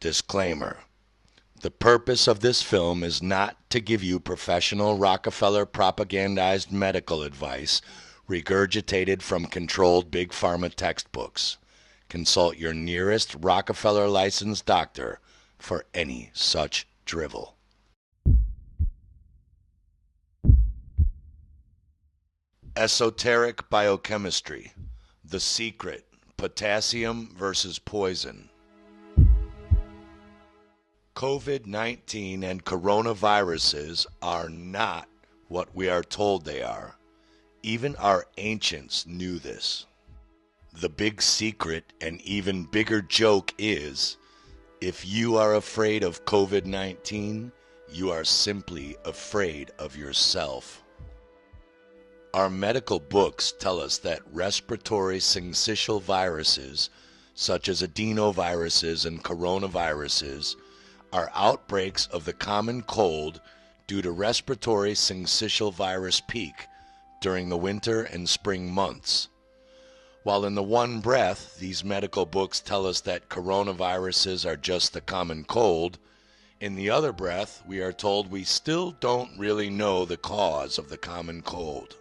Disclaimer. The purpose of this film is not to give you professional Rockefeller propagandized medical advice regurgitated from controlled big pharma textbooks. Consult your nearest Rockefeller licensed doctor for any such drivel. Esoteric biochemistry. The secret. Potassium versus poison. COVID-19 and coronaviruses are not what we are told they are. Even our ancients knew this. The big secret and even bigger joke is, if you are afraid of COVID-19, you are simply afraid of yourself. Our medical books tell us that respiratory syncytial viruses, such as adenoviruses and coronaviruses, are outbreaks of the common cold due to respiratory syncytial virus peak during the winter and spring months. While in the one breath, these medical books tell us that coronaviruses are just the common cold, in the other breath, we are told we still don't really know the cause of the common cold.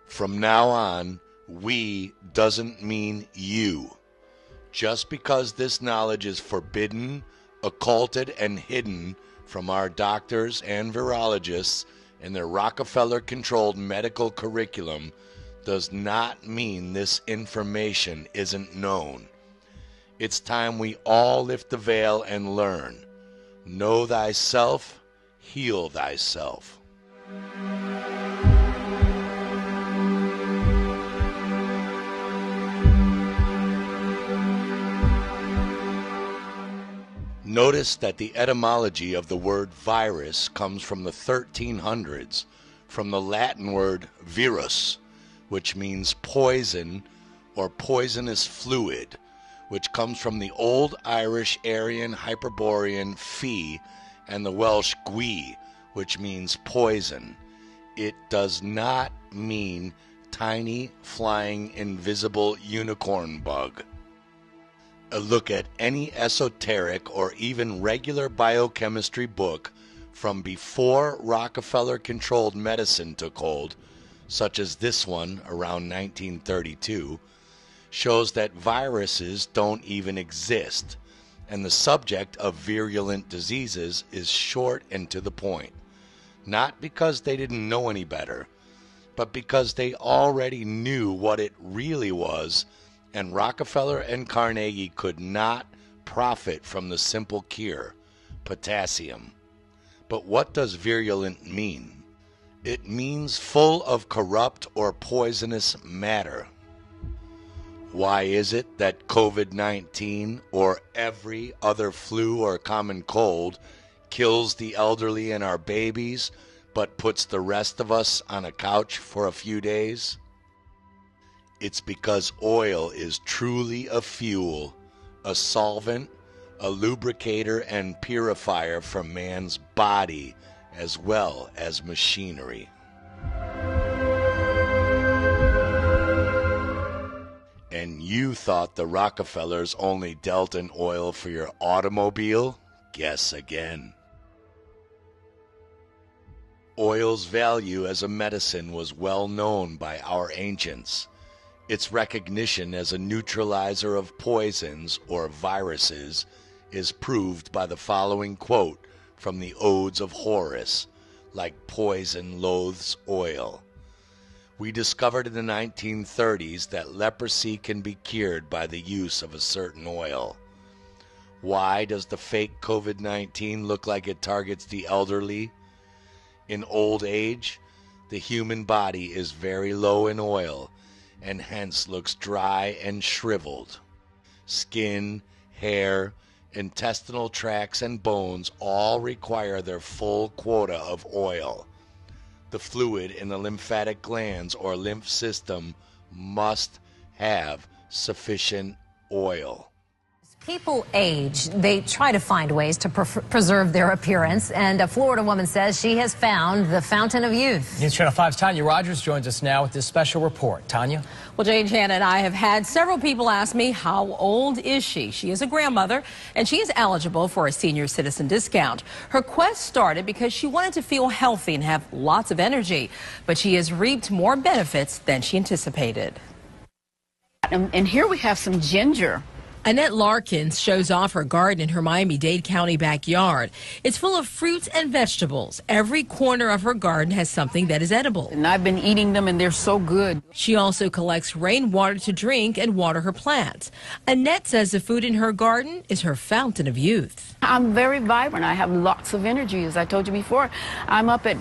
From now on, we doesn't mean you. Just because this knowledge is forbidden, occulted, and hidden from our doctors and virologists in their Rockefeller-controlled medical curriculum does not mean this information isn't known. It's time we all lift the veil and learn. Know thyself, heal thyself. Notice that the etymology of the word virus comes from the 1300s, from the Latin word virus, which means poison or poisonous fluid, which comes from the Old Irish Aryan Hyperborean fi and the Welsh gwi, which means poison. It does not mean tiny, flying, invisible unicorn bug. A look at any esoteric or even regular biochemistry book from before Rockefeller-controlled medicine took hold, such as this one around 1932, shows that viruses don't even exist, and the subject of virulent diseases is short and to the point. Not because they didn't know any better, but because they already knew what it really was, and Rockefeller and Carnegie could not profit from the simple cure, potassium. But what does virulent mean? It means full of corrupt or poisonous matter. Why is it that COVID-19 or every other flu or common cold kills the elderly and our babies, but puts the rest of us on a couch for a few days? It's because oil is truly a fuel, a solvent, a lubricator and purifier for man's body as well as machinery. And you thought the Rockefellers only dealt in oil for your automobile? Guess again. Oil's value as a medicine was well known by our ancients. Its recognition as a neutralizer of poisons or viruses is proved by the following quote from the Odes of Horace, like poison loathes oil. We discovered in the 1930s that leprosy can be cured by the use of a certain oil. Why does the fake COVID-19 look like it targets the elderly? In old age, the human body is very low in oil, and hence looks dry and shriveled. Skin, hair, intestinal tracts, and bones all require their full quota of oil. The fluid in the lymphatic glands or lymph system must have sufficient oil. People age. They try to find ways to preserve their appearance, and a Florida woman says she has found the fountain of youth. News Channel 5's Tanya Rogers joins us now with this special report. Tanya? Well, Jane, Shannon, and I have had several people ask me, how old is she? She is a grandmother, and she is eligible for a senior citizen discount. Her quest started because she wanted to feel healthy and have lots of energy, but she has reaped more benefits than she anticipated. And here we have some ginger. Annette Larkins shows off her garden in her Miami-Dade County backyard. It's full of fruits and vegetables. Every corner of her garden has something that is edible. And I've been eating them, and they're so good. She also collects rainwater to drink and water her plants. Annette says the food in her garden is her fountain of youth. I'm very vibrant. I have lots of energy, as I told you before. I'm up at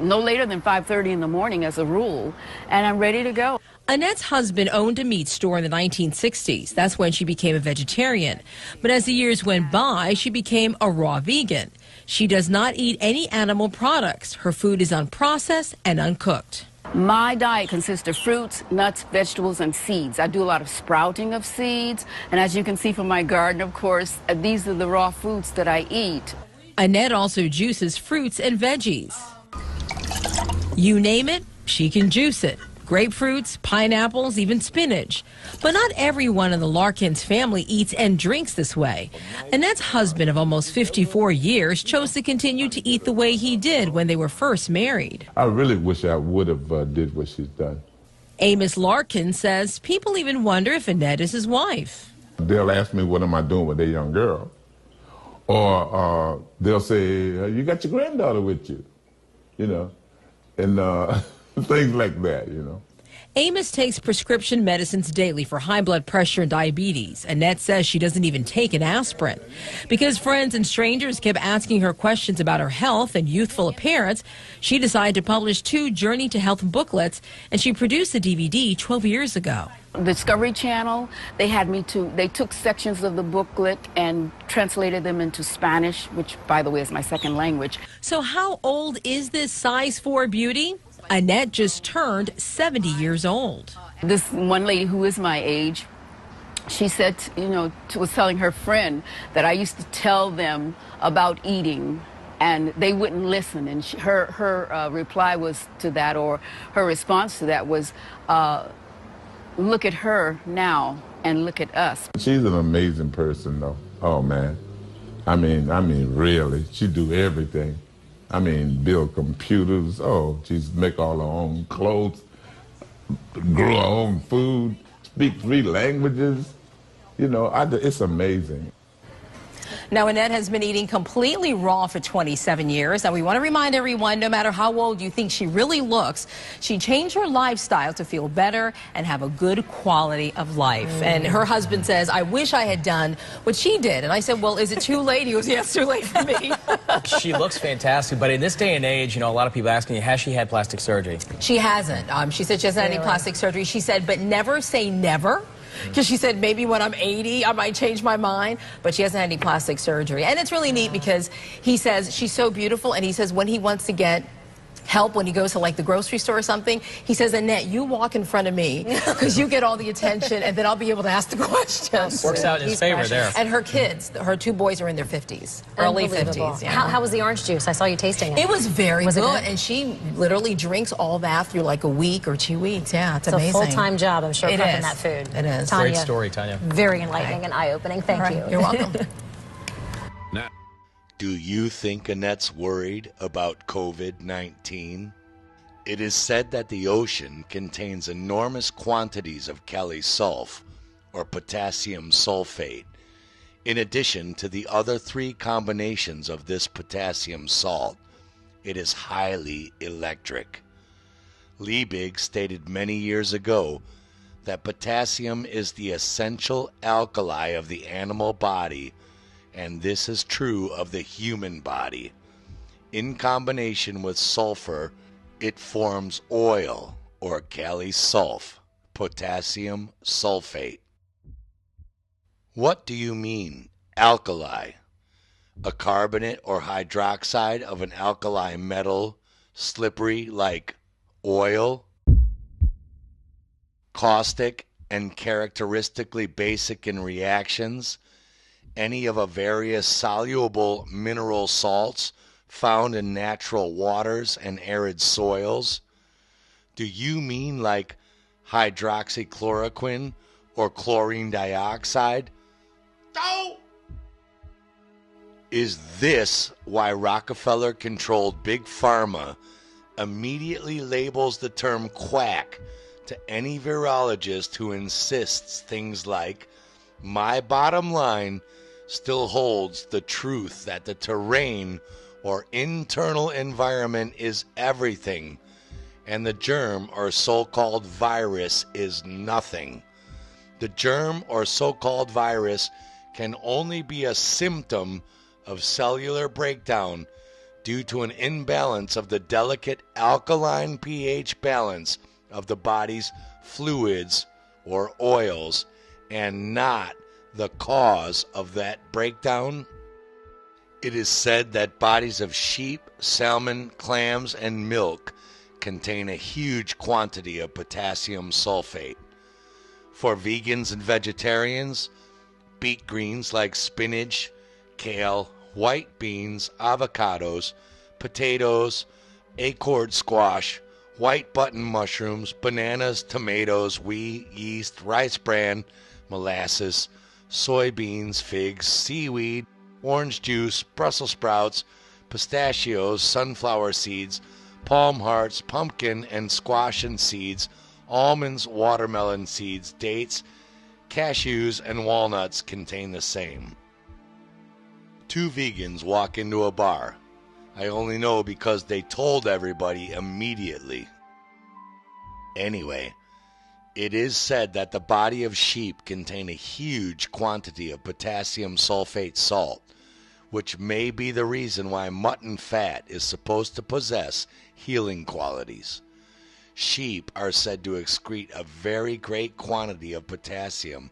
no later than 5:30 in the morning as a rule, and I'm ready to go. Annette's husband owned a meat store in the 1960s. That's when she became a vegetarian. But as the years went by, she became a raw vegan. She does not eat any animal products. Her food is unprocessed and uncooked. My diet consists of fruits, nuts, vegetables, and seeds. I do a lot of sprouting of seeds, and as you can see from my garden, of course, these are the raw foods that I eat. Annette also juices fruits and veggies. You name it, she can juice it. Grapefruits, pineapples, even spinach. But not everyone in the Larkins family eats and drinks this way. Annette's husband of almost 54 years chose to continue to eat the way he did when they were first married. I really wish I would have did what she's done. Amos Larkin says people even wonder if Annette is his wife. They'll ask me, what am I doing with their young girl? Or they'll say, you got your granddaughter with you, and things like that, Amos takes prescription medicines daily for high blood pressure and diabetes. Annette says she doesn't even take an aspirin. Because friends and strangers kept asking her questions about her health and youthful appearance, she decided to publish 2 Journey to Health booklets, and she produced the DVD 12 years ago. Discovery Channel, they took sections of the booklet and translated them into Spanish, which, by the way, is my second language. So how old is this size 4 beauty? Annette just turned 70 years old. This one lady who is my age, she said, was telling her friend that I used to tell them about eating, and they wouldn't listen. And her reply was to that, or her response to that was, look at her now and look at us. She's an amazing person, though. Oh, man. I mean, really, she do everything. Build computers. Oh, she's make all her own clothes, grow her own food, speak 3 languages. It's amazing. Now, Annette has been eating completely raw for 27 years. And we want to remind everyone, no matter how old you think she really looks, she changed her lifestyle to feel better and have a good quality of life. And her husband says, I wish I had done what she did. And I said, well, is it too late? He goes, yeah, it's too late for me. She looks fantastic, but in this day and age, a lot of people asking you, has she had plastic surgery? She hasn't. She said she hasn't had any plastic surgery. She said, but never say never. Because she said maybe when I'm 80, I might change my mind. But she hasn't had any plastic surgery. And it's really neat because he says she's so beautiful. And he says when he wants to get help, when he goes to like the grocery store or something, he says, Annette, you walk in front of me because you get all the attention and then I'll be able to ask the questions. Works out in his favor there. And her kids, her 2 boys are in their 50s, early 50s. Yeah. How was the orange juice? I saw you tasting it. It was very good. And she literally drinks all that through like a week or 2 weeks. Yeah, it's amazing. amazing. It's a full-time job, I'm sure, prepping that food. It is. Tanya, great story, Tanya. Very enlightening and eye-opening. Thank you. You're welcome. Do you think Annette's worried about COVID-19? It is said that the ocean contains enormous quantities of Kali-sulf, or potassium sulfate, in addition to the other 3 combinations of this potassium salt. It is highly electric. Liebig stated many years ago that potassium is the essential alkali of the animal body, and this is true of the human body. In combination with sulfur, it forms oil, or Kali-sulf, potassium sulfate. What do you mean, alkali? A carbonate or hydroxide of an alkali metal, slippery like oil? Caustic and characteristically basic in reactions, any of a various soluble mineral salts found in natural waters and arid soils? Do you mean like hydroxychloroquine or chlorine dioxide? No! Is this why Rockefeller-controlled Big Pharma immediately labels the term quack to any virologist who insists things like, my bottom line still holds the truth that the terrain or internal environment is everything, and the germ or so-called virus is nothing? The germ or so-called virus can only be a symptom of cellular breakdown due to an imbalance of the delicate alkaline pH balance of the body's fluids or oils, and not the cause of that breakdown. It is said that bodies of sheep, salmon, clams, and milk contain a huge quantity of potassium sulfate. For vegans and vegetarians, beet greens like spinach, kale, white beans, avocados, potatoes, acorn squash, white button mushrooms, bananas, tomatoes, wheat, yeast, rice bran, molasses, soybeans, figs, seaweed, orange juice, Brussels sprouts, pistachios, sunflower seeds, palm hearts, pumpkin and squash and seeds, almonds, watermelon seeds, dates, cashews, and walnuts contain the same. Two vegans walk into a bar. I only know because they told everybody immediately. Anyway, it is said that the body of sheep contain a huge quantity of potassium sulfate salt, which may be the reason why mutton fat is supposed to possess healing qualities. Sheep are said to excrete a very great quantity of potassium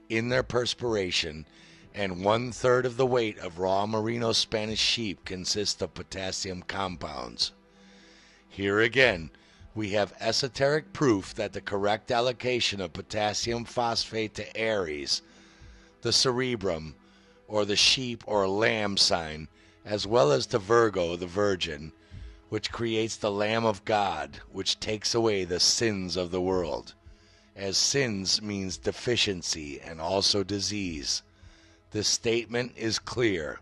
in their perspiration, and 1/3 of the weight of raw merino Spanish sheep consists of potassium compounds. Here again, we have esoteric proof that the correct allocation of potassium phosphate to Aries, the cerebrum, or the sheep or lamb sign, as well as to Virgo, the Virgin, which creates the Lamb of God, which takes away the sins of the world, as sins means deficiency and also disease. This statement is clear.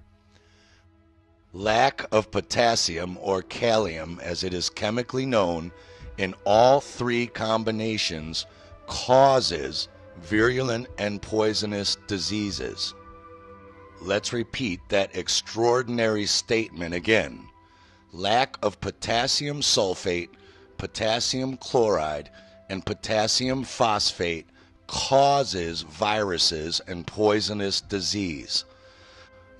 Lack of potassium, or kalium as it is chemically known, in all three combinations causes virulent and poisonous diseases. Let's repeat that extraordinary statement again. Lack of potassium sulfate, potassium chloride, and potassium phosphate causes viruses and poisonous disease.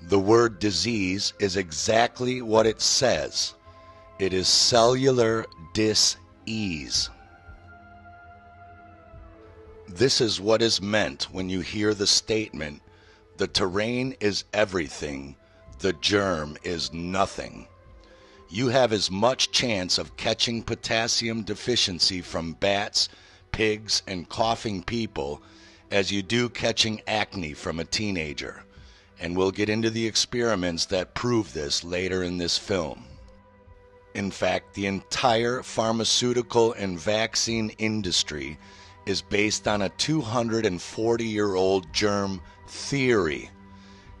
The word disease is exactly what it says. It is cellular dis-ease. This is what is meant when you hear the statement, the terrain is everything, the germ is nothing. You have as much chance of catching potassium deficiency from bats, pigs, and coughing people as you do catching acne from a teenager, and we'll get into the experiments that prove this later in this film. In fact, the entire pharmaceutical and vaccine industry is based on a 240-year-old germ theory.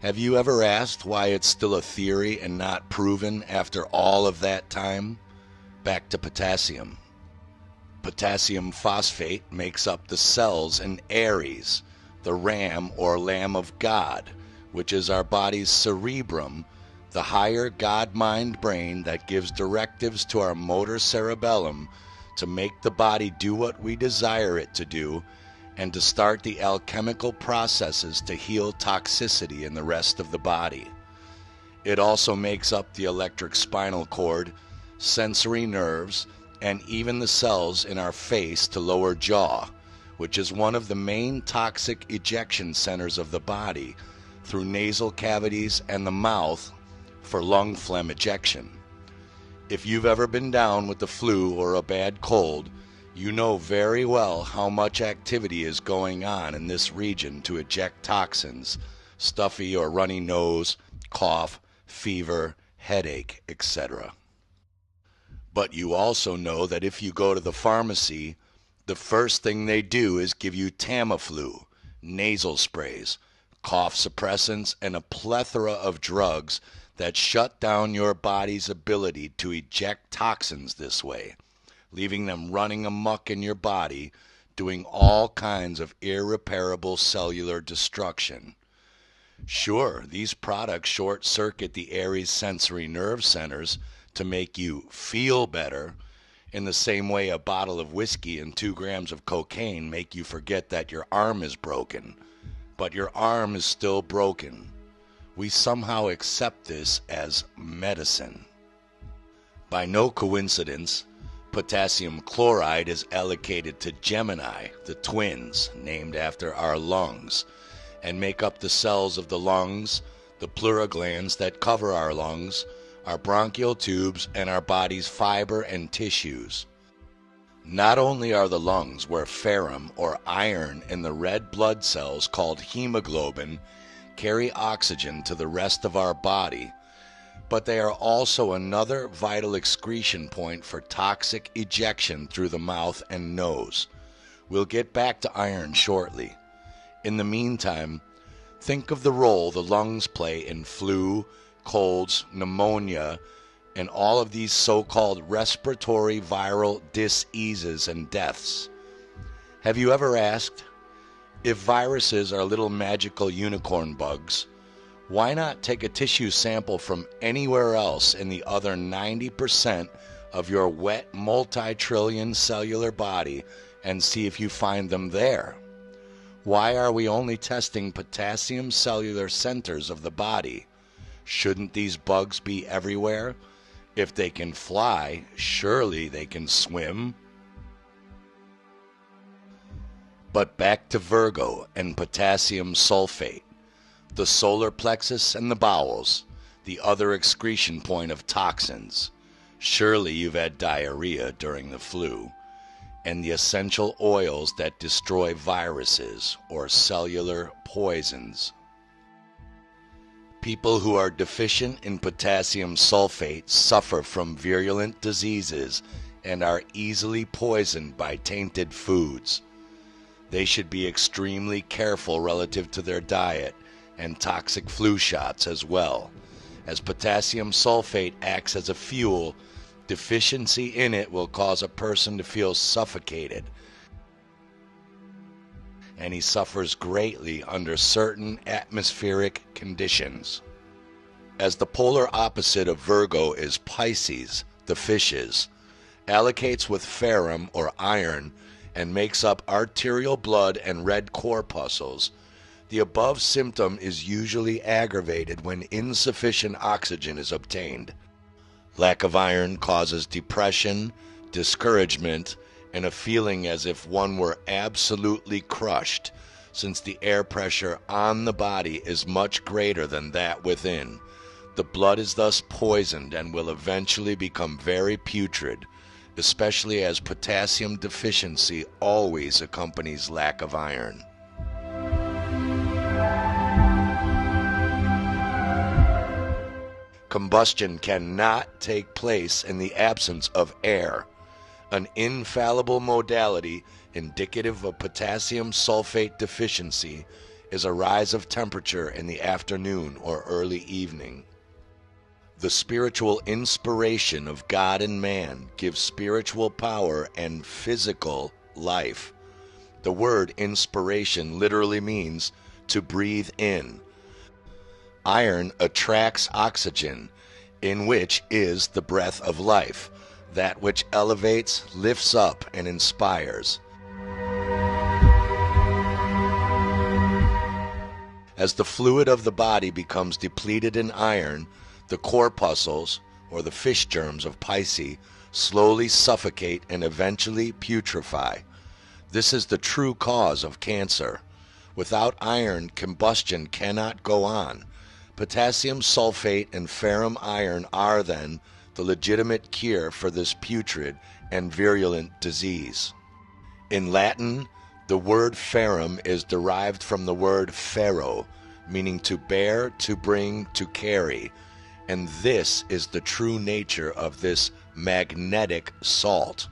Have you ever asked why it's still a theory and not proven after all of that time? Back to potassium. Potassium phosphate makes up the cells in Aries, the ram or Lamb of God, which is our body's cerebrum, the higher God-mind brain that gives directives to our motor cerebellum to make the body do what we desire it to do, and to start the alchemical processes to heal toxicity in the rest of the body. It also makes up the electric spinal cord, sensory nerves, and even the cells in our face to lower jaw, which is one of the main toxic ejection centers of the body, through nasal cavities and the mouth for lung phlegm ejection. If you've ever been down with the flu or a bad cold, you know very well how much activity is going on in this region to eject toxins, stuffy or runny nose, cough, fever, headache, etc. But you also know that if you go to the pharmacy, the first thing they do is give you Tamiflu, nasal sprays, cough suppressants, and a plethora of drugs that shut down your body's ability to eject toxins this way, leaving them running amok in your body, doing all kinds of irreparable cellular destruction. Sure, these products short-circuit the Aries sensory nerve centers to make you feel better, in the same way a bottle of whiskey and 2 grams of cocaine make you forget that your arm is broken. But your arm is still broken. We somehow accept this as medicine. By no coincidence, potassium chloride is allocated to Gemini, the twins, named after our lungs, and make up the cells of the lungs, the pleura glands that cover our lungs, our bronchial tubes, and our body's fiber and tissues. Not only are the lungs where ferrum or iron in the red blood cells called hemoglobin carry oxygen to the rest of our body, but they are also another vital excretion point for toxic ejection through the mouth and nose. We'll get back to iron shortly. In the meantime, think of the role the lungs play in flu, colds, pneumonia, and all of these so-called respiratory viral diseases and deaths. Have you ever asked, if viruses are little magical unicorn bugs, why not take a tissue sample from anywhere else in the other 90% of your wet multi-trillion cellular body and see if you find them there? Why are we only testing potassium cellular centers of the body? Shouldn't these bugs be everywhere? If they can fly, surely they can swim. But back to Virgo and potassium sulfate, the solar plexus and the bowels, the other excretion point of toxins. Surely you've had diarrhea during the flu, and the essential oils that destroy viruses or cellular poisons. People who are deficient in potassium sulfate suffer from virulent diseases and are easily poisoned by tainted foods. They should be extremely careful relative to their diet and toxic flu shots as well. As potassium sulfate acts as a fuel, deficiency in it will cause a person to feel suffocated, and he suffers greatly under certain atmospheric conditions. As the polar opposite of Virgo is Pisces, the fishes, allocates with ferrum or iron and makes up arterial blood and red corpuscles, the above symptom is usually aggravated when insufficient oxygen is obtained. Lack of iron causes depression, discouragement, and a feeling as if one were absolutely crushed, since the air pressure on the body is much greater than that within. The blood is thus poisoned and will eventually become very putrid, especially as potassium deficiency always accompanies lack of iron. Combustion cannot take place in the absence of air. An infallible modality indicative of potassium sulfate deficiency is a rise of temperature in the afternoon or early evening. The spiritual inspiration of God and man gives spiritual power and physical life. The word inspiration literally means to breathe in. Iron attracts oxygen, in which is the breath of life, that which elevates, lifts up, and inspires. As the fluid of the body becomes depleted in iron, the corpuscles, or the fish germs of Pisces, slowly suffocate and eventually putrefy. This is the true cause of cancer. Without iron, combustion cannot go on. Potassium sulfate and ferrum iron are, then, the legitimate cure for this putrid and virulent disease. In Latin, the word ferrum is derived from the word ferro, meaning to bear, to bring, to carry. And this is the true nature of this magnetic salt.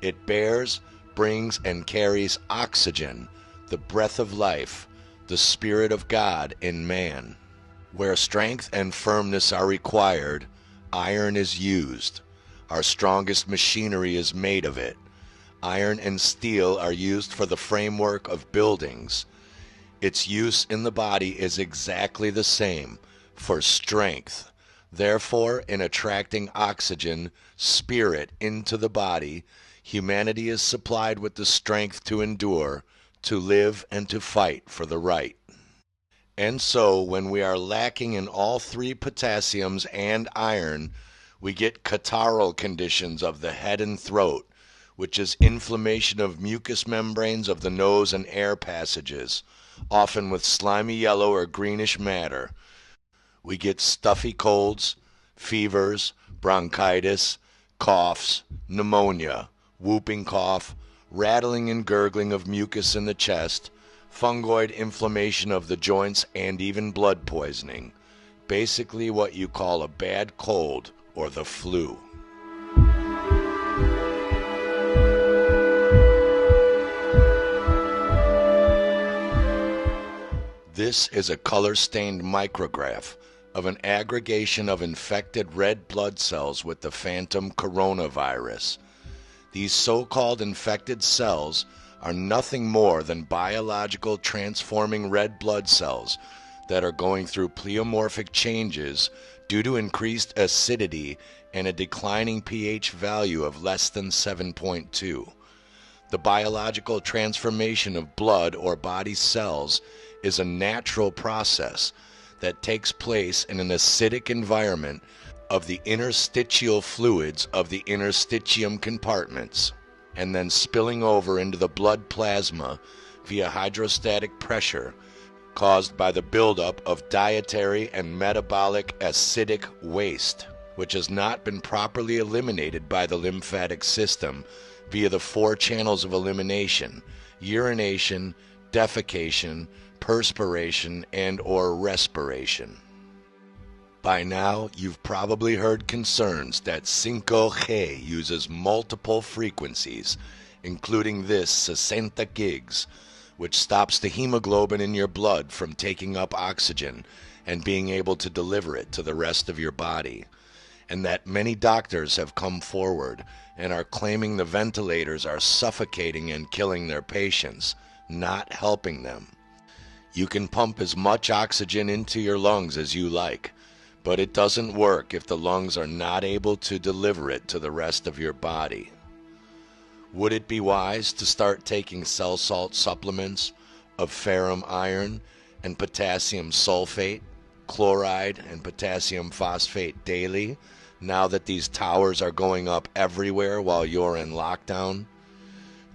It bears, brings, and carries oxygen, the breath of life, the Spirit of God in man. Where strength and firmness are required, iron is used. Our strongest machinery is made of it. Iron and steel are used for the framework of buildings. Its use in the body is exactly the same, for strength. Therefore, in attracting oxygen, spirit, into the body, humanity is supplied with the strength to endure, to live, and to fight for the right. And so, when we are lacking in all three potassiums and iron, we get catarrhal conditions of the head and throat, which is inflammation of mucous membranes of the nose and air passages, often with slimy yellow or greenish matter. We get stuffy colds, fevers, bronchitis, coughs, pneumonia, whooping cough, rattling and gurgling of mucus in the chest, fungoid inflammation of the joints, and even blood poisoning. Basically what you call a bad cold or the flu. This is a color-stained micrograph of an aggregation of infected red blood cells with the phantom coronavirus. These so-called infected cells are nothing more than biological transforming red blood cells that are going through pleomorphic changes due to increased acidity and a declining pH value of less than 7.2. The biological transformation of blood or body cells is a natural process that takes place in an acidic environment of the interstitial fluids of the interstitium compartments, and then spilling over into the blood plasma via hydrostatic pressure caused by the buildup of dietary and metabolic acidic waste, which has not been properly eliminated by the lymphatic system via the 4 channels of elimination: urination, defecation, perspiration, and or respiration. By now, you've probably heard concerns that 5G uses multiple frequencies, including this 60 gigs, which stops the hemoglobin in your blood from taking up oxygen and being able to deliver it to the rest of your body, and that many doctors have come forward and are claiming the ventilators are suffocating and killing their patients, not helping them. You can pump as much oxygen into your lungs as you like, but it doesn't work if the lungs are not able to deliver it to the rest of your body. Would it be wise to start taking cell salt supplements of ferrum iron and potassium sulfate, chloride, and potassium phosphate daily, now that these towers are going up everywhere while you're in lockdown?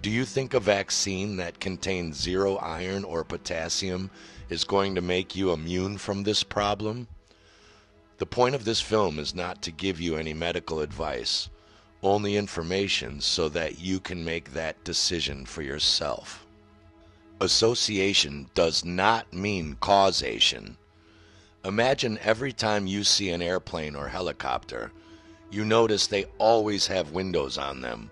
Do you think a vaccine that contains 0 iron or potassium is going to make you immune from this problem? The point of this film is not to give you any medical advice, only information so that you can make that decision for yourself. Association does not mean causation. Imagine every time you see an airplane or helicopter, you notice they always have windows on them,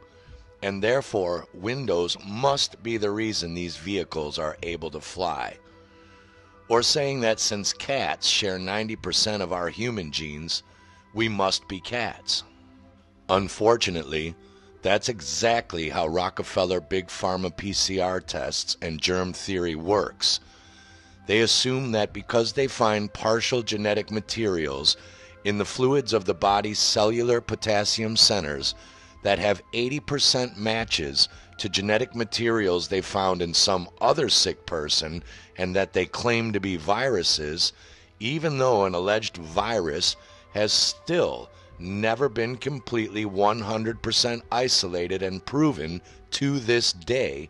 and therefore windows must be the reason these vehicles are able to fly. Or saying that since cats share 90% of our human genes, we must be cats. Unfortunately, that's exactly how Rockefeller Big Pharma PCR tests and germ theory works. They assume that because they find partial genetic materials in the fluids of the body's cellular potassium centers that have 80% matches to genetic materials they found in some other sick person and that they claim to be viruses, even though an alleged virus has still never been completely 100% isolated and proven to this day,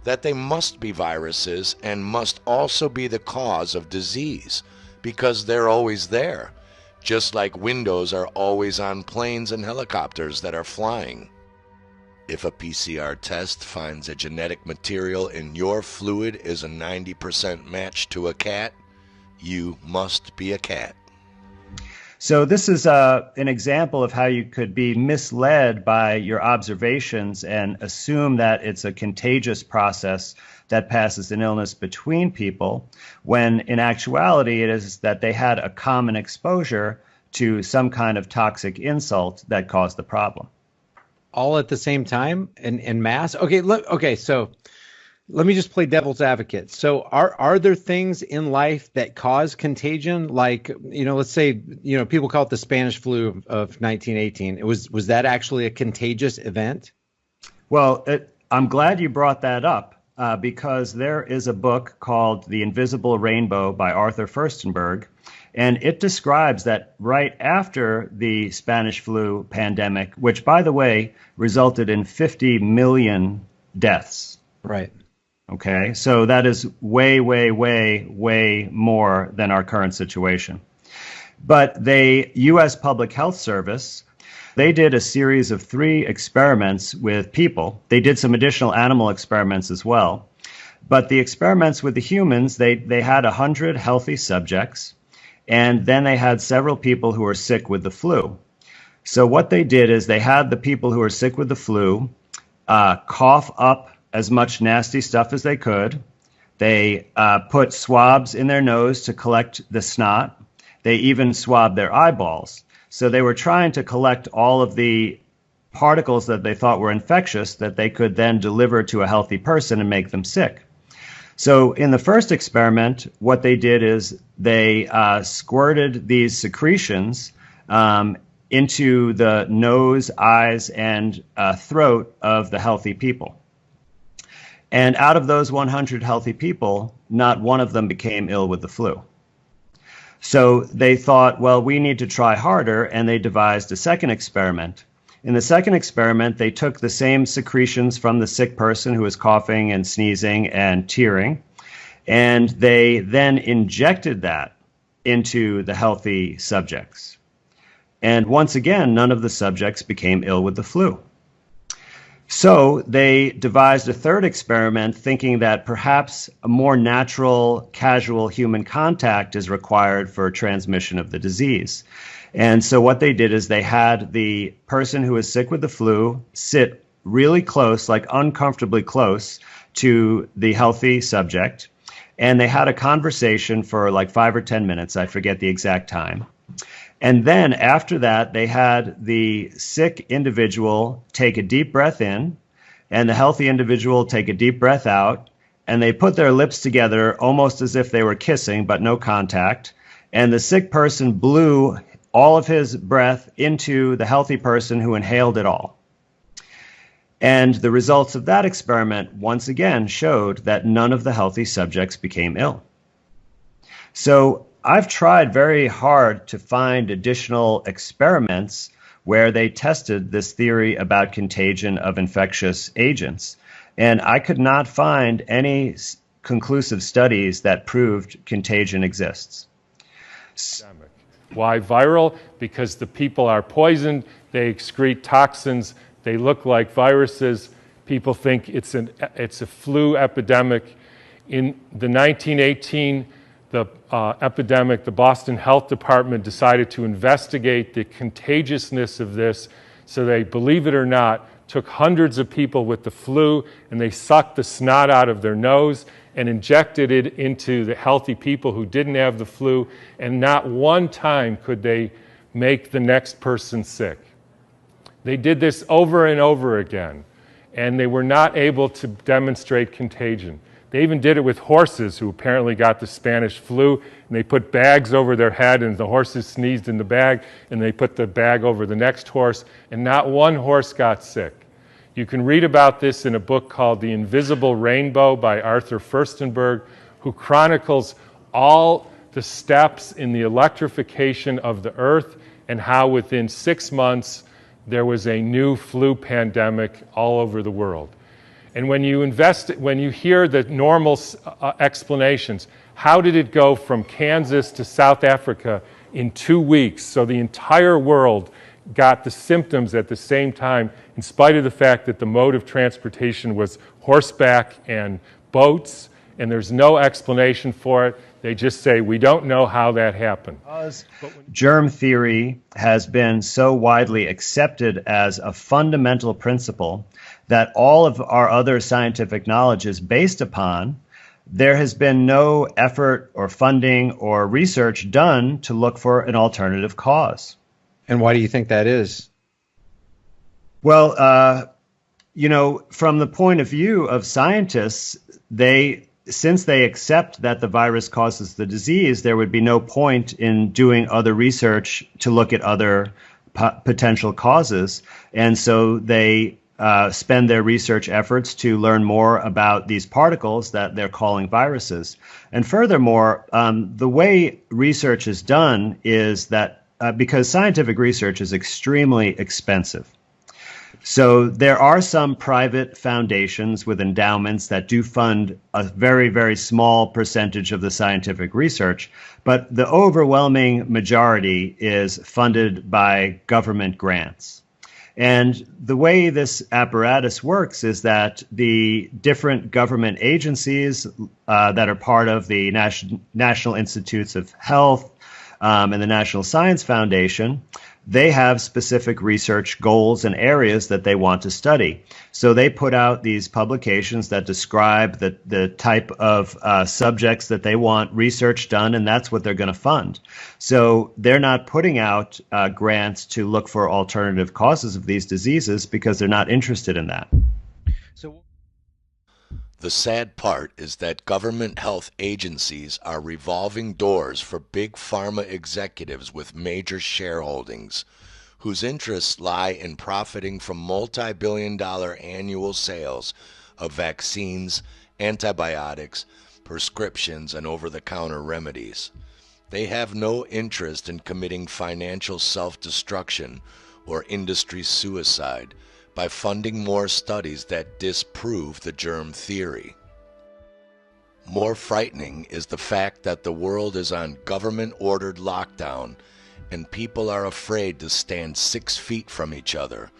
that they must be viruses and must also be the cause of disease, because they're always there, just like windows are always on planes and helicopters that are flying. If a PCR test finds a genetic material in your fluid is a 90% match to a cat, you must be a cat. So this is an example of how you could be misled by your observations and assume that it's a contagious process that passes an illness between people, when in actuality it is that they had a common exposure to some kind of toxic insult that caused the problem. All at the same time in mass? Okay, so let me just play devil's advocate. So are there things in life that cause contagion? Like, let's say, people call it the Spanish flu of 1918. Was that actually a contagious event? Well, I'm glad you brought that up because there is a book called The Invisible Rainbow by Arthur Firstenberg, and it describes that right after the Spanish flu pandemic, which, by the way, resulted in 50 million deaths. Right. Okay, so that is way, way, way, way more than our current situation. But the U.S. Public Health Service, they did a series of 3 experiments with people. They did some additional animal experiments as well. But the experiments with the humans, they had 100 healthy subjects, and then they had several people who were sick with the flu. So what they did is they had the people who were sick with the flu cough up as much nasty stuff as they could. They put swabs in their nose to collect the snot. They even swabbed their eyeballs. So they were trying to collect all of the particles that they thought were infectious that they could then deliver to a healthy person and make them sick. So in the first experiment, what they did is they squirted these secretions into the nose, eyes, and throat of the healthy people. And out of those 100 healthy people, not one of them became ill with the flu. So they thought, well, we need to try harder, and they devised a second experiment. In the second experiment, they took the same secretions from the sick person who was coughing and sneezing and tearing, and they then injected that into the healthy subjects. And once again, none of the subjects became ill with the flu. So they devised a third experiment thinking that perhaps a more natural, casual human contact is required for transmission of the disease. And so what they did is they had the person who was sick with the flu sit really close, like uncomfortably close to the healthy subject. And they had a conversation for like 5 or 10 minutes. I forget the exact time. And then after that, they had the sick individual take a deep breath in and the healthy individual take a deep breath out. And they put their lips together almost as if they were kissing, but no contact. And the sick person blew all of his breath into the healthy person who inhaled it all. And the results of that experiment once again showed that none of the healthy subjects became ill. So I've tried very hard to find additional experiments where they tested this theory about contagion of infectious agents. And I could not find any conclusive studies that proved contagion exists. Why viral? Because the people are poisoned, they excrete toxins, they look like viruses. People think it's a flu epidemic. In the 1918 epidemic, the Boston Health Department decided to investigate the contagiousness of this. So they, believe it or not, took hundreds of people with the flu and they sucked the snot out of their nose and injected it into the healthy people who didn't have the flu, and not one time could they make the next person sick. They did this over and over again, and they were not able to demonstrate contagion. They even did it with horses who apparently got the Spanish flu, and they put bags over their head, and the horses sneezed in the bag, and they put the bag over the next horse, and not one horse got sick. You can read about this in a book called The Invisible Rainbow by Arthur Firstenberg, who chronicles all the steps in the electrification of the earth and how within 6 months there was a new flu pandemic all over the world. And when you hear the normal explanations, how did it go from Kansas to South Africa in 2 weeks? So the entire world got the symptoms at the same time, in spite of the fact that the mode of transportation was horseback and boats, and there's no explanation for it. They just say, we don't know how that happened. Germ theory has been so widely accepted as a fundamental principle that all of our other scientific knowledge is based upon. There has been no effort or funding or research done to look for an alternative cause. And why do you think that is? Well, from the point of view of scientists, since they accept that the virus causes the disease, there would be no point in doing other research to look at other potential causes. And so they spend their research efforts to learn more about these particles that they're calling viruses. And furthermore, the way research is done is that because scientific research is extremely expensive. So there are some private foundations with endowments that do fund a very, very small percentage of the scientific research, but the overwhelming majority is funded by government grants. And the way this apparatus works is that the different government agencies that are part of the National Institutes of Health and the National Science Foundation, they have specific research goals and areas that they want to study. So they put out these publications that describe the type of subjects that they want research done, and that's what they're going to fund. So they're not putting out grants to look for alternative causes of these diseases because they're not interested in that. The sad part is that government health agencies are revolving doors for big pharma executives with major shareholdings, whose interests lie in profiting from multi-billion-dollar annual sales of vaccines, antibiotics, prescriptions, and over-the-counter remedies. They have no interest in committing financial self-destruction or industry suicide by funding more studies that disprove the germ theory. More frightening is the fact that the world is on government-ordered lockdown and people are afraid to stand 6 feet from each other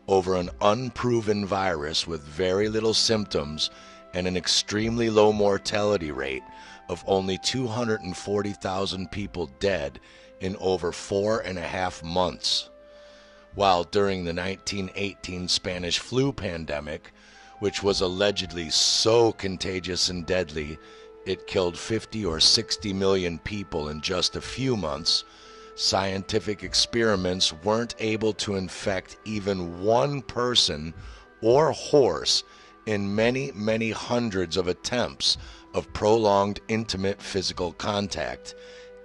over an unproven virus with very little symptoms and an extremely low mortality rate of only 240,000 people dead in over 4.5 months. While during the 1918 Spanish flu pandemic, which was allegedly so contagious and deadly, it killed 50 or 60 million people in just a few months, scientific experiments weren't able to infect even one person or horse in many, many hundreds of attempts of prolonged intimate physical contact,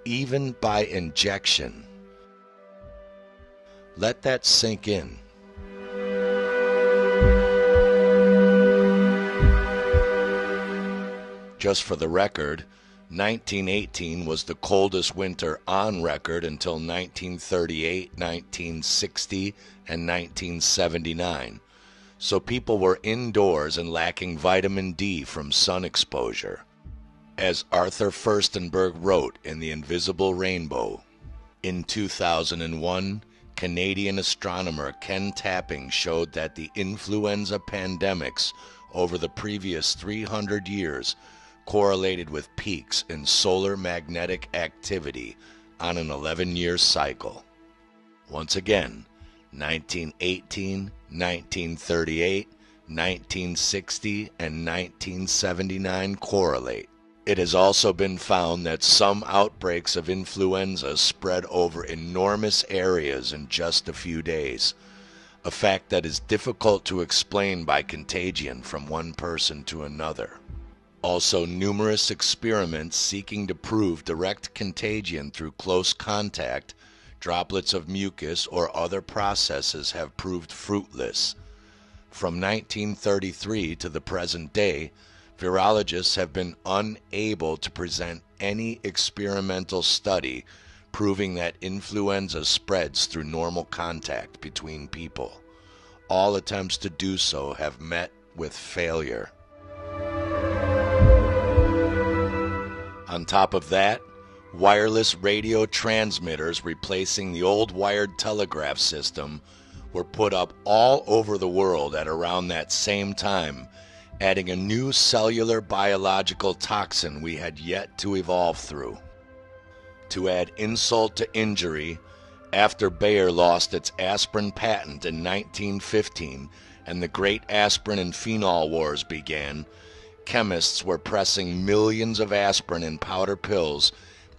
even by injection. Let that sink in. Just for the record, 1918 was the coldest winter on record until 1938, 1960, and 1979. So people were indoors and lacking vitamin D from sun exposure. As Arthur Firstenberg wrote in The Invisible Rainbow, in 2001, Canadian astronomer Ken Tapping showed that the influenza pandemics over the previous 300 years correlated with peaks in solar magnetic activity on an 11-year cycle. Once again, 1918, 1938, 1960, and 1979 correlate. It has also been found that some outbreaks of influenza spread over enormous areas in just a few days, a fact that is difficult to explain by contagion from one person to another. Also, numerous experiments seeking to prove direct contagion through close contact, droplets of mucus, or other processes have proved fruitless. From 1933 to the present day, virologists have been unable to present any experimental study proving that influenza spreads through normal contact between people. All attempts to do so have met with failure. On top of that, wireless radio transmitters replacing the old wired telegraph system were put up all over the world at around that same time, adding a new cellular biological toxin we had yet to evolve through. To add insult to injury, after Bayer lost its aspirin patent in 1915 and the great aspirin and phenol wars began, chemists were pressing millions of aspirin in powder pills,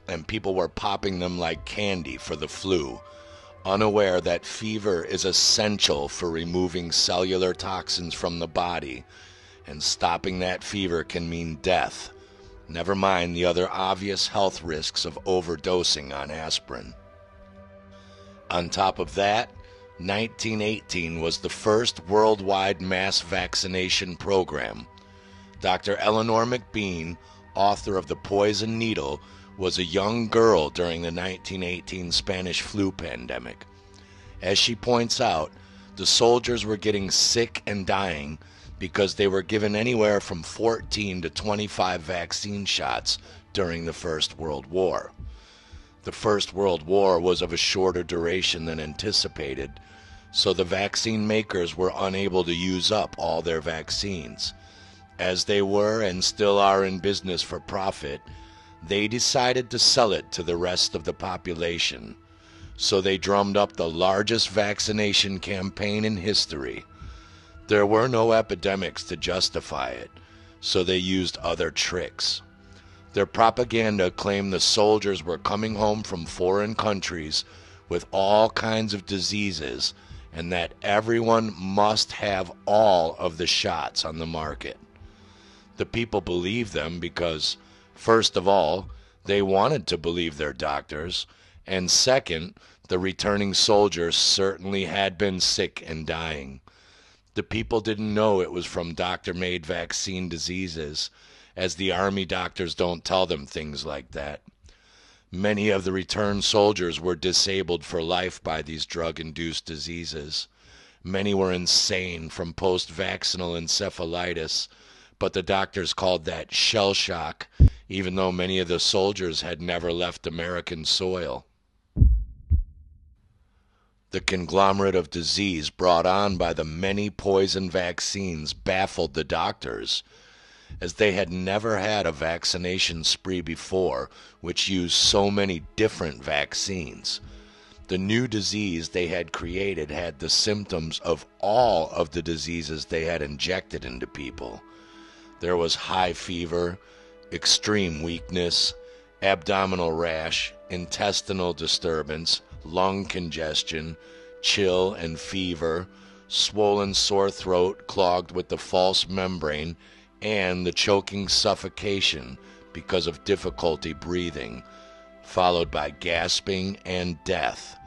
and people were popping them like candy for the flu, unaware that fever is essential for removing cellular toxins from the body, and stopping that fever can mean death, never mind the other obvious health risks of overdosing on aspirin. On top of that, 1918 was the first worldwide mass vaccination program. Dr. Eleanor McBean, author of The Poison Needle, was a young girl during the 1918 Spanish flu pandemic. As she points out, the soldiers were getting sick and dying because they were given anywhere from 14 to 25 vaccine shots during the First World War. The First World War was of a shorter duration than anticipated, so the vaccine makers were unable to use up all their vaccines. As they were and still are in business for profit, they decided to sell it to the rest of the population. So they drummed up the largest vaccination campaign in history. There were no epidemics to justify it, so they used other tricks. Their propaganda claimed the soldiers were coming home from foreign countries with all kinds of diseases and that everyone must have all of the shots on the market. The people believed them because, first of all, they wanted to believe their doctors, and second, the returning soldiers certainly had been sick and dying. The people didn't know it was from doctor-made vaccine diseases, as the army doctors don't tell them things like that. Many of the returned soldiers were disabled for life by these drug-induced diseases. Many were insane from post-vaccinal encephalitis, but the doctors called that shell shock, even though many of the soldiers had never left American soil. The conglomerate of disease brought on by the many poison vaccines baffled the doctors, as they had never had a vaccination spree before which used so many different vaccines. The new disease they had created had the symptoms of all of the diseases they had injected into people. There was high fever, extreme weakness, abdominal rash, intestinal disturbance, lung congestion, chill and fever, swollen sore throat clogged with the false membrane, and the choking suffocation because of difficulty breathing, followed by gasping and death,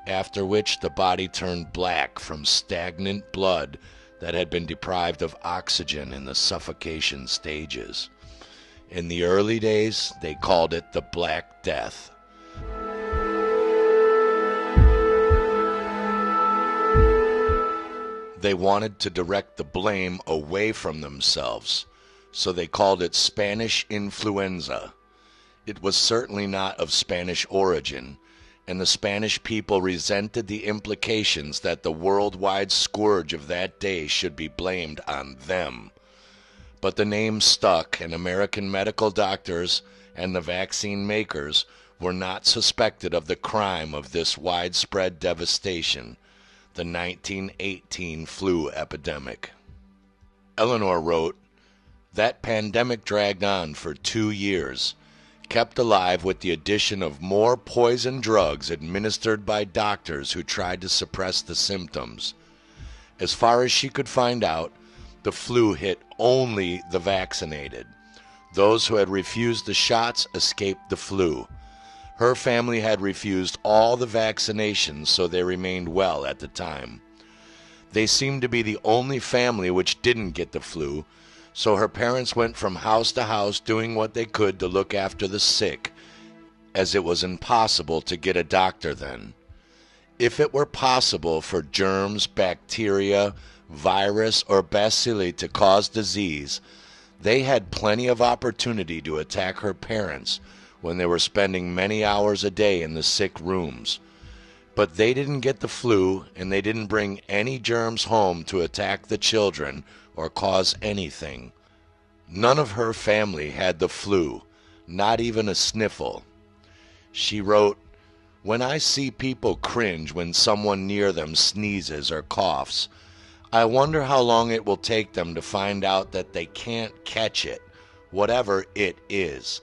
after which the body turned black from stagnant blood that had been deprived of oxygen in the suffocation stages. In the early days, they called it the Black Death. They wanted to direct the blame away from themselves, so they called it Spanish influenza. It was certainly not of Spanish origin, and the Spanish people resented the implications that the worldwide scourge of that day should be blamed on them. But the name stuck, and American medical doctors and the vaccine makers were not suspected of the crime of this widespread devastation, the 1918 flu epidemic. Eleanor wrote, "That pandemic dragged on for 2 years, kept alive with the addition of more poison drugs administered by doctors who tried to suppress the symptoms. As far as she could find out, the flu hit only the vaccinated. Those who had refused the shots escaped the flu. Her family had refused all the vaccinations, so they remained well at the time. They seemed to be the only family which didn't get the flu, so her parents went from house to house doing what they could to look after the sick, as it was impossible to get a doctor then. If it were possible for germs, bacteria, virus, or bacilli to cause disease, they had plenty of opportunity to attack her parents when they were spending many hours a day in the sick rooms. But they didn't get the flu, and they didn't bring any germs home to attack the children or cause anything. None of her family had the flu, not even a sniffle. She wrote, "When I see people cringe when someone near them sneezes or coughs, I wonder how long it will take them to find out that they can't catch it, whatever it is.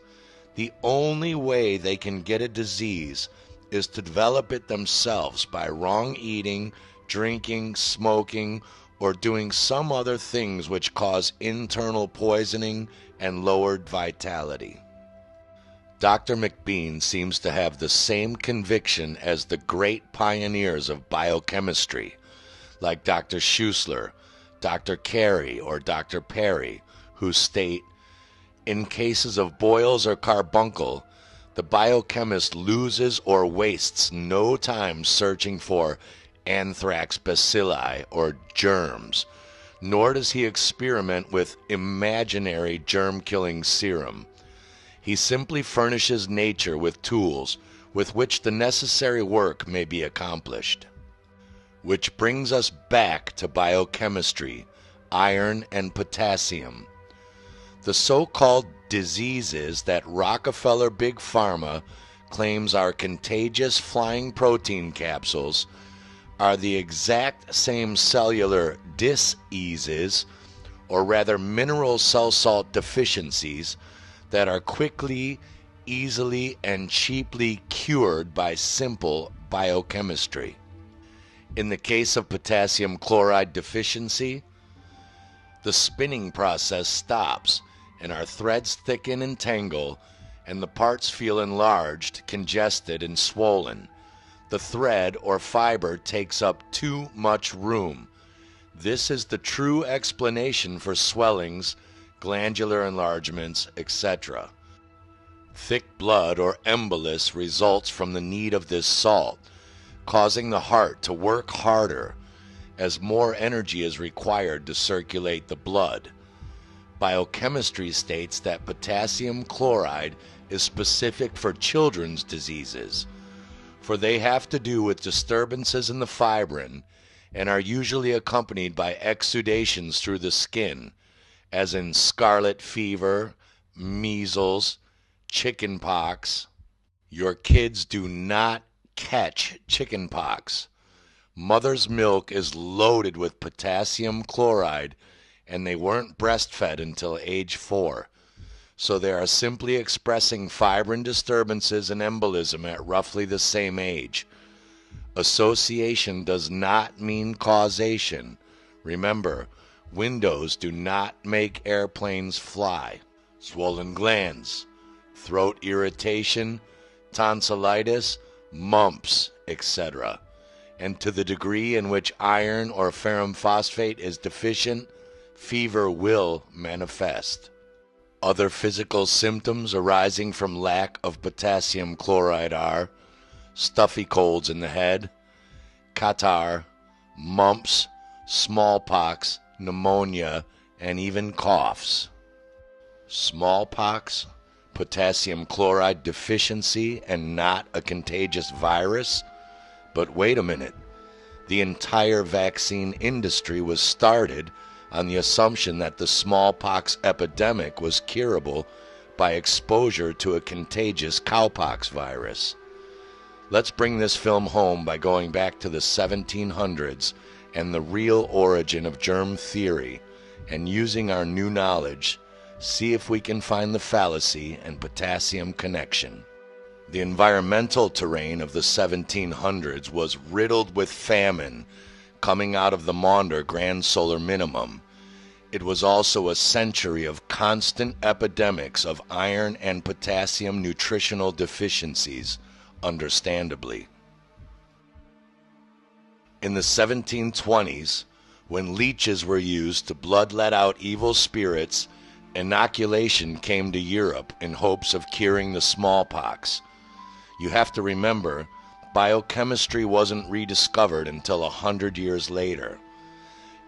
The only way they can get a disease is to develop it themselves by wrong eating, drinking, smoking, or doing some other things which cause internal poisoning and lowered vitality." Dr. McBean seems to have the same conviction as the great pioneers of biochemistry, like Dr. Schussler, Dr. Carey, or Dr. Perry, who state, "In cases of boils or carbuncle, the biochemist loses or wastes no time searching for anthrax bacilli or germs, nor does he experiment with imaginary germ-killing serum. He simply furnishes nature with tools with which the necessary work may be accomplished." Which brings us back to biochemistry, iron and potassium. The so-called diseases that Rockefeller Big Pharma claims are contagious flying protein capsules are the exact same cellular diseases, or rather mineral cell salt deficiencies, that are quickly, easily, and cheaply cured by simple biochemistry. In the case of potassium chloride deficiency, the spinning process stops and our threads thicken and tangle, and the parts feel enlarged, congested, and swollen. The thread or fiber takes up too much room. This is the true explanation for swellings, glandular enlargements, etc. Thick blood or embolus results from the need of this salt, causing the heart to work harder as more energy is required to circulate the blood. Biochemistry states that potassium chloride is specific for children's diseases, for they have to do with disturbances in the fibrin and are usually accompanied by exudations through the skin, as in scarlet fever, measles, chicken pox. Your kids do not catch chicken pox. Mother's milk is loaded with potassium chloride, and they weren't breastfed until age 4. So they are simply expressing fibrin disturbances and embolism at roughly the same age. Association does not mean causation. Remember, windows do not make airplanes fly. Swollen glands, throat irritation, tonsillitis, mumps, etc. And to the degree in which iron or ferrum phosphate is deficient, fever will manifest. Other physical symptoms arising from lack of potassium chloride are stuffy colds in the head, catarrh, mumps, smallpox, pneumonia, and even coughs. Smallpox, potassium chloride deficiency, and not a contagious virus? But wait a minute. The entire vaccine industry was started on the assumption that the smallpox epidemic was curable by exposure to a contagious cowpox virus. Let's bring this film home by going back to the 1700s and the real origin of germ theory, and using our new knowledge, see if we can find the fallacy and potassium connection. The environmental terrain of the 1700s was riddled with famine coming out of the Maunder Grand Solar Minimum. It was also a century of constant epidemics of iron and potassium nutritional deficiencies, understandably. In the 1720s, when leeches were used to bloodlet out evil spirits, inoculation came to Europe in hopes of curing the smallpox. You have to remember, biochemistry wasn't rediscovered until 100 years later.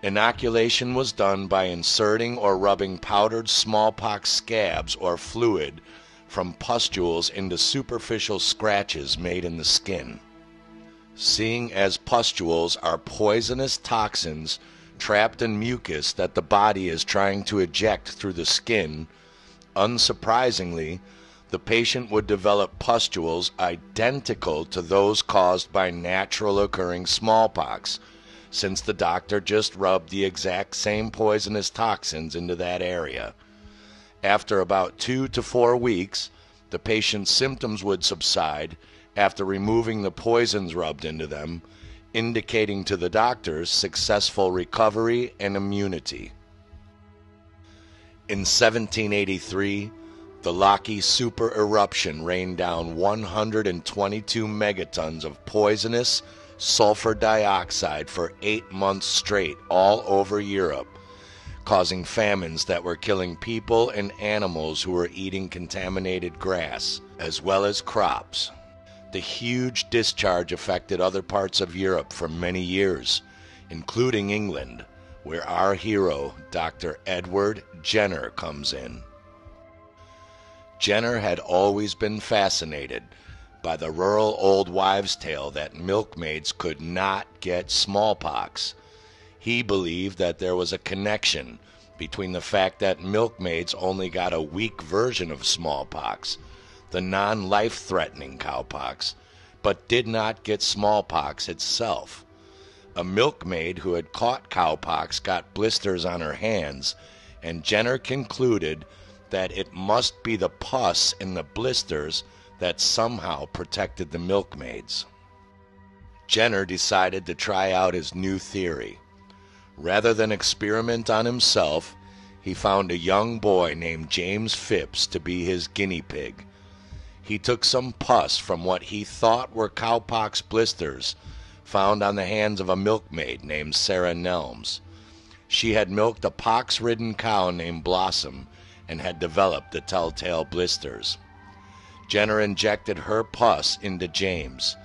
Inoculation was done by inserting or rubbing powdered smallpox scabs or fluid from pustules into superficial scratches made in the skin. Seeing as pustules are poisonous toxins trapped in mucus that the body is trying to eject through the skin, unsurprisingly, the patient would develop pustules identical to those caused by natural occurring smallpox, since the doctor just rubbed the exact same poisonous toxins into that area. After about 2 to 4 weeks, the patient's symptoms would subside after removing the poisons rubbed into them, indicating to the doctors successful recovery and immunity. In 1783, the Laki super eruption rained down 122 megatons of poisonous sulfur dioxide for 8 months straight all over Europe, causing famines that were killing people and animals who were eating contaminated grass, as well as crops. The huge discharge affected other parts of Europe for many years, including England, where our hero, Dr. Edward Jenner, comes in. Jenner had always been fascinated by the rural old wives' tale that milkmaids could not get smallpox. He believed that there was a connection between the fact that milkmaids only got a weak version of smallpox, the non-life-threatening cowpox, but did not get smallpox itself. A milkmaid who had caught cowpox got blisters on her hands, and Jenner concluded that it must be the pus in the blisters that somehow protected the milkmaids. Jenner decided to try out his new theory. Rather than experiment on himself, he found a young boy named James Phipps to be his guinea pig. He took some pus from what he thought were cowpox blisters found on the hands of a milkmaid named Sarah Nelms. She had milked a pox-ridden cow named Blossom and had developed the telltale blisters. Jenner injected her pus into James.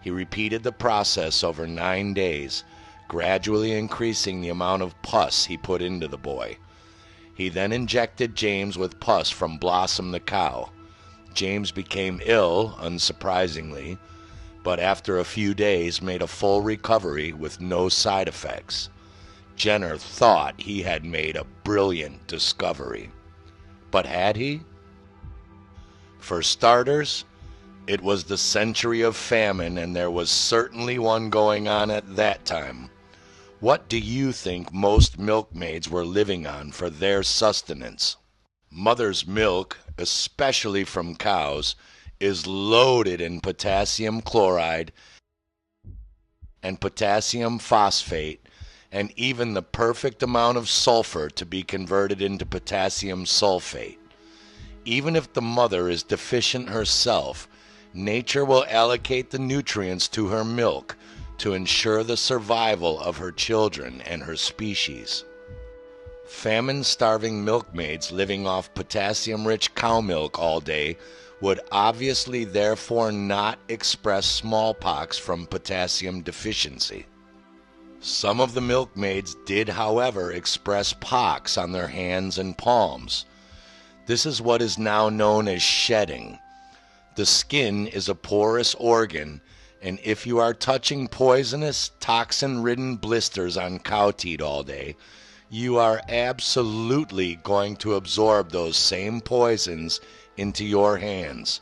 He repeated the process over 9 days, gradually increasing the amount of pus he put into the boy. He then injected James with pus from Blossom the cow. James became ill, unsurprisingly, but after a few days made a full recovery with no side effects. Jenner thought he had made a brilliant discovery. But had he? For starters, it was the century of famine, and there was certainly one going on at that time. What do you think most milkmaids were living on for their sustenance? Mother's milk, especially from cows, is loaded in potassium chloride and potassium phosphate, and even the perfect amount of sulfur to be converted into potassium sulfate. Even if the mother is deficient herself, nature will allocate the nutrients to her milk to ensure the survival of her children and her species. Famine-starving milkmaids living off potassium-rich cow milk all day would obviously therefore not express smallpox from potassium deficiency. Some of the milkmaids did, however, express pox on their hands and palms. This is what is now known as shedding. The skin is a porous organ, and if you are touching poisonous, toxin-ridden blisters on cow teat all day, you are absolutely going to absorb those same poisons into your hands.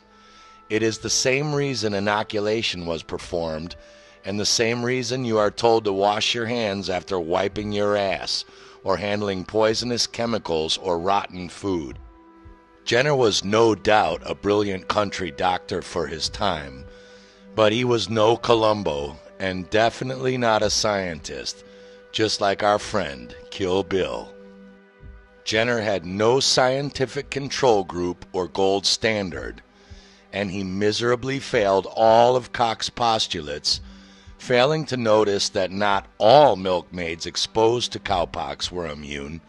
It is the same reason inoculation was performed, and the same reason you are told to wash your hands after wiping your ass or handling poisonous chemicals or rotten food. Jenner was no doubt a brilliant country doctor for his time, but he was no Columbo and definitely not a scientist, just like our friend Kill Bill. Jenner had no scientific control group or gold standard, and he miserably failed all of Koch's postulates, failing to notice that not all milkmaids exposed to cowpox were immune,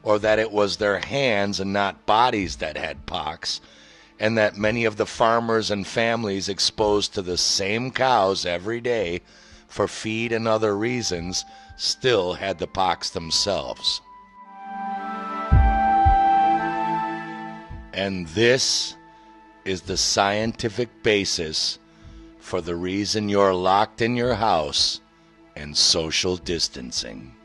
or that it was their hands and not bodies that had pox, and that many of the farmers and families exposed to the same cows every day for feed and other reasons still had the pox themselves. And this is the scientific basis for the reason you're locked in your house and social distancing.